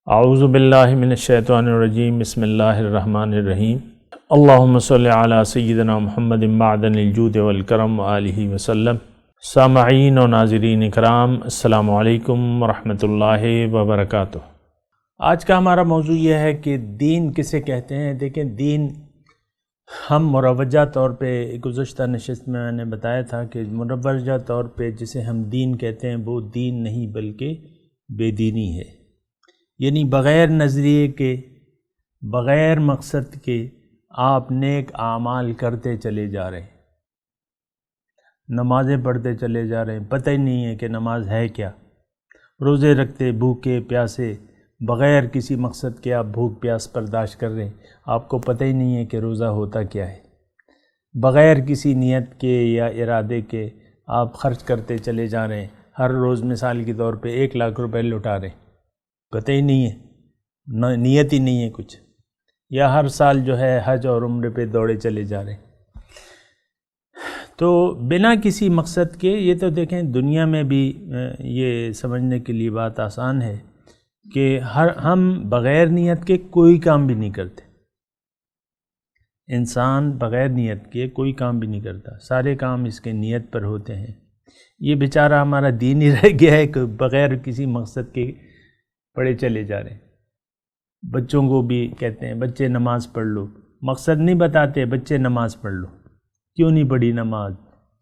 اعوذ باللہ من الشیطان الرجیم بسم اللہ الرحمن الرحیم اللہم صلی علی سیدنا محمد معدن الجود والکرم وآلہ وسلم۔ سامعین و ناظرین اکرام، السلام علیکم ورحمۃ اللہ وبرکاتہ۔ آج کا ہمارا موضوع یہ ہے کہ دین کسے کہتے ہیں۔ دیکھیں، دین ہم مروجہ طور پہ گزشتہ نشست میں نے بتایا تھا کہ مروجہ طور پہ جسے ہم دین کہتے ہیں وہ دین نہیں بلکہ بے دینی ہے، یعنی بغیر نظریے کے، بغیر مقصد کے آپ نیک اعمال کرتے چلے جا رہے ہیں، نمازیں پڑھتے چلے جا رہے ہیں، پتہ ہی نہیں ہے کہ نماز ہے کیا، روزے رکھتے بھوکے پیاسے بغیر کسی مقصد کے آپ بھوک پیاس برداشت کر رہے ہیں، آپ کو پتہ ہی نہیں ہے کہ روزہ ہوتا کیا ہے، بغیر کسی نیت کے یا ارادے کے آپ خرچ کرتے چلے جا رہے ہیں، ہر روز مثال کے طور پہ 1 لاکھ روپے لٹا رہے ہیں، پتہ ہی نہیں ہے، نیت ہی نہیں ہے کچھ، یا ہر سال جو ہے حج اور عمرے پہ دوڑے چلے جا رہے ہیں۔ تو بنا کسی مقصد کے، یہ تو دیکھیں دنیا میں بھی یہ سمجھنے کے لیے بات آسان ہے کہ ہم بغیر نیت کے کوئی کام بھی نہیں کرتے، انسان بغیر نیت کے کوئی کام بھی نہیں کرتا، سارے کام اس کے نیت پر ہوتے ہیں۔ یہ بیچارہ ہمارا دین ہی رہ گیا ہے کہ بغیر کسی مقصد کے پڑھے چلے جا رہے ہیں۔ بچوں کو بھی کہتے ہیں بچے نماز پڑھ لو، مقصد نہیں بتاتے، بچے نماز پڑھ لو، کیوں نہیں پڑھی نماز،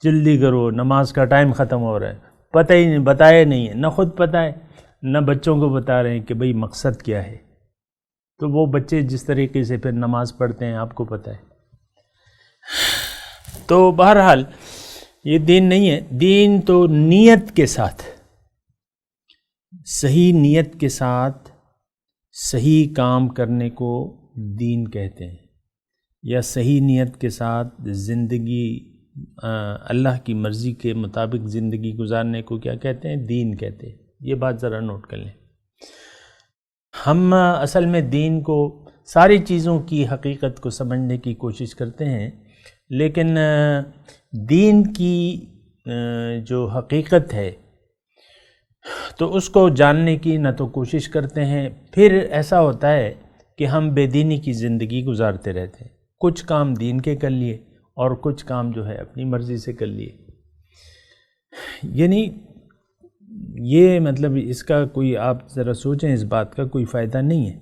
جلدی کرو نماز کا ٹائم ختم ہو رہا ہے، پتہ ہی نہیں، بتایا نہیں ہے، نہ خود پتہ ہے نہ بچوں کو بتا رہے ہیں کہ بھئی مقصد کیا ہے۔ تو وہ بچے جس طریقے سے پھر نماز پڑھتے ہیں آپ کو پتہ ہے۔ تو بہرحال یہ دین نہیں ہے، دین تو نیت کے ساتھ، صحیح نیت کے ساتھ صحیح کام کرنے کو دین کہتے ہیں، یا صحیح نیت کے ساتھ زندگی اللہ کی مرضی کے مطابق زندگی گزارنے کو کیا کہتے ہیں؟ دین کہتے ہیں۔ یہ بات ذرا نوٹ کر لیں۔ ہم اصل میں دین کو، ساری چیزوں کی حقیقت کو سمجھنے کی کوشش کرتے ہیں، لیکن دین کی جو حقیقت ہے تو اس کو جاننے کی نہ تو کوشش کرتے ہیں، پھر ایسا ہوتا ہے کہ ہم بے دینی کی زندگی گزارتے رہتے ہیں، کچھ کام دین کے کر لیے اور کچھ کام جو ہے اپنی مرضی سے کر لیے۔ یعنی یہ مطلب اس کا کوئی، آپ ذرا سوچیں، اس بات کا کوئی فائدہ نہیں ہے۔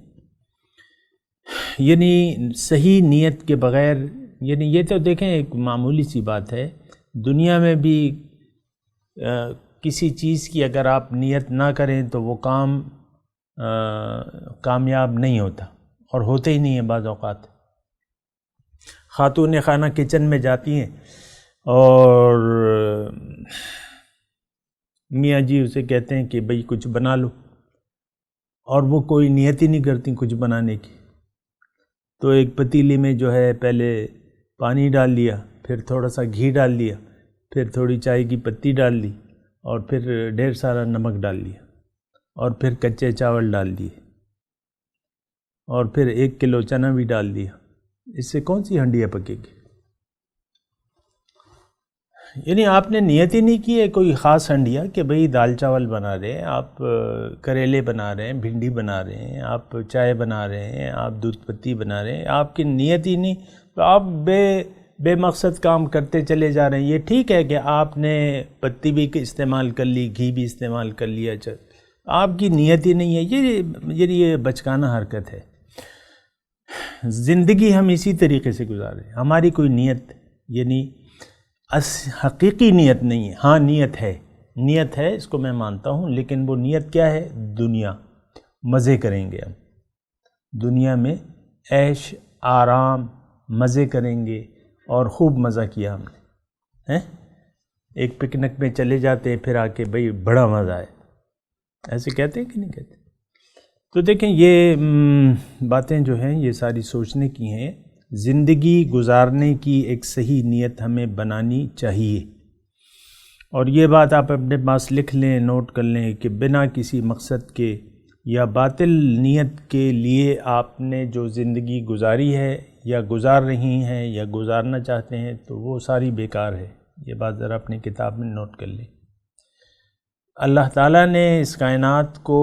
یعنی صحیح نیت کے بغیر، یعنی یہ تو دیکھیں ایک معمولی سی بات ہے، دنیا میں بھی کسی چیز کی اگر آپ نیت نہ کریں تو وہ کام کامیاب نہیں ہوتا، اور ہوتے ہی نہیں ہیں بعض اوقات۔ خاتون خانہ کچن میں جاتی ہیں اور میاں جی اسے کہتے ہیں کہ بھئی کچھ بنا لو، اور وہ کوئی نیت ہی نہیں کرتی کچھ بنانے کی، تو ایک پتیلی میں جو ہے پہلے پانی ڈال لیا، پھر تھوڑا سا گھی ڈال لیا، پھر تھوڑی چائے کی پتی ڈال دی، اور پھر ڈھیر سارا نمک ڈال لیا، اور پھر کچے چاول ڈال دیے، اور پھر 1 کلو چنا بھی ڈال دیا۔ اس سے کون سی ہنڈیاں پکے گی؟ یعنی آپ نے نیت ہی نہیں کی ہے کوئی خاص ہنڈیا کہ بھئی دال چاول بنا رہے ہیں آپ، کریلے بنا رہے ہیں، بھنڈی بنا رہے ہیں آپ، چائے بنا رہے ہیں آپ، دودھ پتی بنا رہے ہیں، آپ کی نیت ہی نہیں، تو آپ بے مقصد کام کرتے چلے جا رہے ہیں۔ یہ ٹھیک ہے کہ آپ نے پتی بھی استعمال کر لی، گھی بھی استعمال کر لیا، آپ کی نیت ہی نہیں ہے، یہ بچکانہ حرکت ہے۔ زندگی ہم اسی طریقے سے گزار رہے ہیں، ہماری کوئی نیت یعنی حقیقی نیت نہیں ہے۔ ہاں نیت ہے، اس کو میں مانتا ہوں، لیکن وہ نیت کیا ہے؟ دنیا، مزے کریں گے ہم دنیا میں، عیش آرام مزے کریں گے، اور خوب مزہ کیا ہم نے، ایک پکنک میں چلے جاتے ہیں، پھر آ کے بھئی بڑا مزہ ہے، ایسے کہتے ہیں کہ نہیں کہتے؟ تو دیکھیں یہ باتیں جو ہیں یہ ساری سوچنے کی ہیں، زندگی گزارنے کی ایک صحیح نیت ہمیں بنانی چاہیے، اور یہ بات آپ اپنے پاس لکھ لیں، نوٹ کر لیں کہ بنا کسی مقصد کے یا باطل نیت کے لیے آپ نے جو زندگی گزاری ہے یا گزار رہی ہیں یا گزارنا چاہتے ہیں تو وہ ساری بیکار ہے۔ یہ بات ذرا اپنی کتاب میں نوٹ کر لیں۔ اللہ تعالیٰ نے اس کائنات کو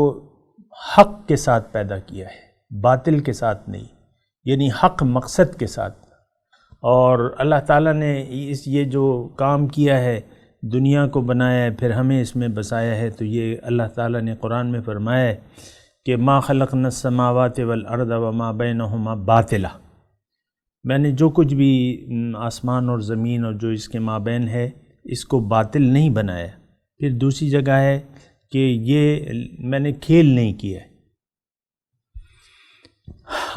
حق کے ساتھ پیدا کیا ہے، باطل کے ساتھ نہیں، یعنی حق مقصد کے ساتھ۔ اور اللہ تعالیٰ نے یہ جو کام کیا ہے، دنیا کو بنایا ہے، پھر ہمیں اس میں بسایا ہے، تو یہ اللہ تعالیٰ نے قرآن میں فرمایا ہے کہ ما خلقنا السماوات والارض وما بینہما باطلا، میں نے جو کچھ بھی آسمان اور زمین اور جو اس کے مابین ہے اس کو باطل نہیں بنایا۔ پھر دوسری جگہ ہے کہ یہ میں نے کھیل نہیں کیا ہے۔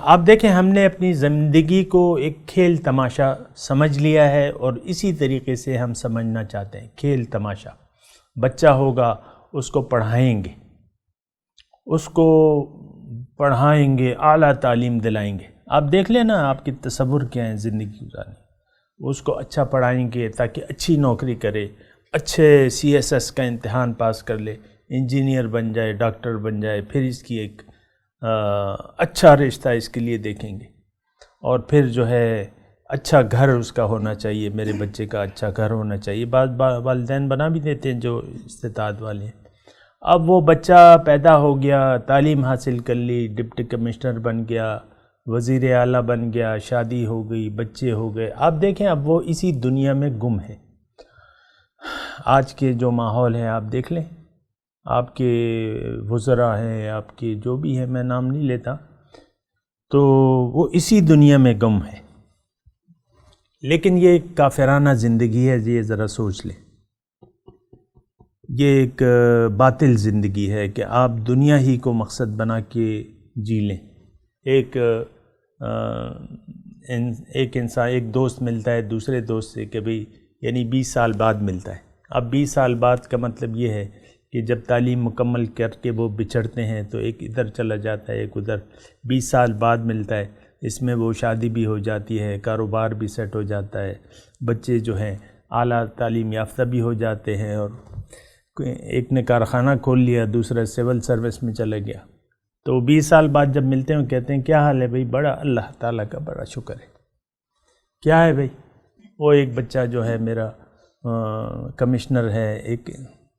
آپ دیکھیں، ہم نے اپنی زندگی کو ایک کھیل تماشا سمجھ لیا ہے، اور اسی طریقے سے ہم سمجھنا چاہتے ہیں کھیل تماشا۔ بچہ ہوگا، اس کو پڑھائیں گے، اعلیٰ تعلیم دلائیں گے۔ آپ دیکھ لیں نا، آپ کی تصور کیا ہے زندگی گزارنے، اس کو اچھا پڑھائیں گے تاکہ اچھی نوکری کرے، اچھے CSS کا امتحان پاس کر لے، انجینئر بن جائے، ڈاکٹر بن جائے، پھر اس کی ایک اچھا رشتہ اس کے لیے دیکھیں گے، اور پھر جو ہے اچھا گھر اس کا ہونا چاہیے، میرے بچے کا اچھا گھر ہونا چاہیے۔ بعض والدین بنا بھی دیتے ہیں جو استطاعت والے ہیں۔ اب وہ بچہ پیدا ہو گیا، تعلیم حاصل کر لی، ڈپٹی کمشنر بن گیا، وزیر اعلیٰ بن گیا، شادی ہو گئی، بچے ہو گئے۔ آپ دیکھیں اب وہ اسی دنیا میں گم ہے۔ آج کے جو ماحول ہے آپ دیکھ لیں، آپ کے وزراء ہیں، آپ کے جو بھی ہیں، میں نام نہیں لیتا، تو وہ اسی دنیا میں گم ہے۔ لیکن یہ ایک کافرانہ زندگی ہے، یہ ذرا سوچ لیں۔ یہ ایک باطل زندگی ہے کہ آپ دنیا ہی کو مقصد بنا کے جی لیں۔ ایک انسان، ایک دوست ملتا ہے دوسرے دوست سے کہ بھئی، یعنی 20 سال بعد ملتا ہے۔ اب 20 سال بعد کا مطلب یہ ہے کہ جب تعلیم مکمل کر کے وہ بچھڑتے ہیں تو ایک ادھر چلا جاتا ہے، ایک ادھر۔ 20 سال بعد ملتا ہے، اس میں وہ شادی بھی ہو جاتی ہے، کاروبار بھی سیٹ ہو جاتا ہے، بچے جو ہیں اعلیٰ تعلیم یافتہ بھی ہو جاتے ہیں، اور ایک نے کارخانہ کھول لیا، دوسرا سول سروس میں چلا گیا۔ تو 20 سال بعد جب ملتے ہیں کہتے ہیں کیا حال ہے بھائی؟ بڑا اللہ تعالیٰ کا بڑا شکر ہے۔ کیا ہے بھائی؟ وہ ایک بچہ جو ہے میرا کمشنر ہے، ایک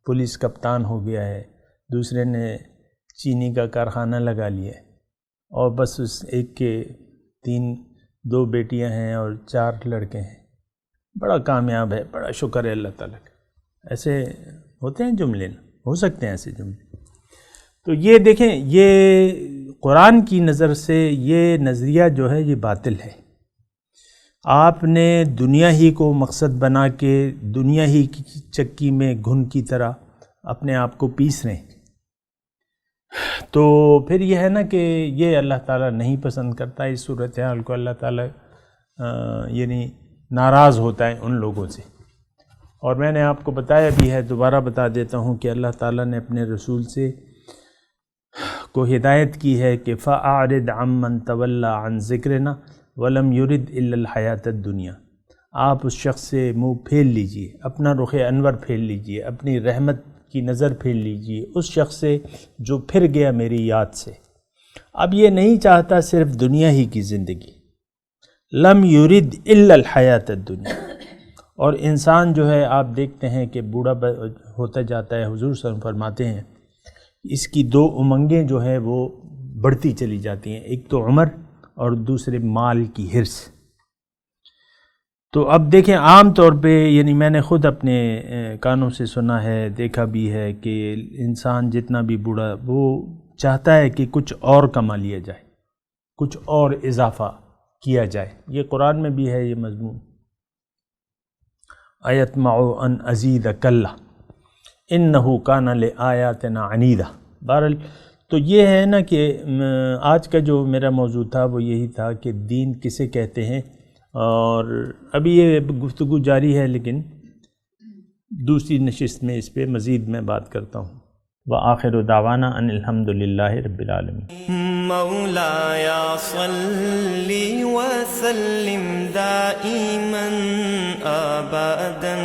پولیس کپتان ہو گیا ہے، دوسرے نے چینی کا کارخانہ لگا لیا ہے، اور بس اس ایک کے 2 بیٹیاں ہیں اور 4 لڑکے ہیں۔ بڑا کامیاب ہے، بڑا شکر ہے اللہ تعالیٰ کا۔ ایسے ہوتے ہیں جملے، ہو سکتے ہیں ایسے جملے۔ تو یہ دیکھیں، یہ قرآن کی نظر سے یہ نظریہ جو ہے یہ باطل ہے۔ آپ نے دنیا ہی کو مقصد بنا کے دنیا ہی کی چکی میں گھن کی طرح اپنے آپ کو پیس رہے ہیں، تو پھر یہ ہے نا کہ یہ اللہ تعالیٰ نہیں پسند کرتا۔ اس صورتحال کو اللہ تعالیٰ یعنی ناراض ہوتا ہے ان لوگوں سے۔ اور میں نے آپ کو بتایا بھی ہے، دوبارہ بتا دیتا ہوں کہ اللہ تعالیٰ نے اپنے رسول سے کو ہدایت کی ہے کہ فَأَعْرِضْ عَمَّنْ تَوَلَّى عَنْ ذِكْرِنَا وَلَمْ يُرِدْ إِلَّا الْحَيَاةَ الدُّنْيَا۔ آپ اس شخص سے منہ پھیر لیجئے، اپنا رخ انور پھیر لیجئے، اپنی رحمت کی نظر پھیر لیجئے اس شخص سے جو پھر گیا میری یاد سے۔ اب یہ نہیں چاہتا صرف دنیا ہی کی زندگی، لم یرد الا الحیات الدنیا۔ اور انسان جو ہے آپ دیکھتے ہیں کہ بوڑھا ہوتا جاتا ہے، حضور صلی اللہ علیہ وسلم فرماتے ہیں اس کی 2 امنگیں جو ہیں وہ بڑھتی چلی جاتی ہیں، ایک تو عمر اور دوسرے مال کی حرص۔ تو اب دیکھیں عام طور پہ، یعنی میں نے خود اپنے کانوں سے سنا ہے، دیکھا بھی ہے کہ انسان جتنا بھی بوڑھا وہ چاہتا ہے کہ کچھ اور کما لیا جائے، کچھ اور اضافہ کیا جائے۔ یہ قرآن میں بھی ہے یہ مضمون، اَیَطْمَعُ أَنْ أَزِيدَ کَلَّا إِنَّهُ كَانَ لِآیَاتِنَا عَنِیدًا۔ بہرحال تو یہ ہے نا کہ آج کا جو میرا موضوع تھا وہ یہی تھا کہ دین کسے کہتے ہیں، اور ابھی یہ گفتگو جاری ہے لیکن دوسری نشست میں اس پہ مزید میں بات کرتا ہوں۔ وآخر دعوانا ان الحمد للہ رب العالمین۔ مولاي صل وسلم دائما ابدا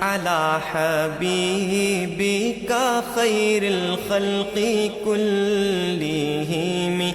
على حبيبك خير الخلق كلهم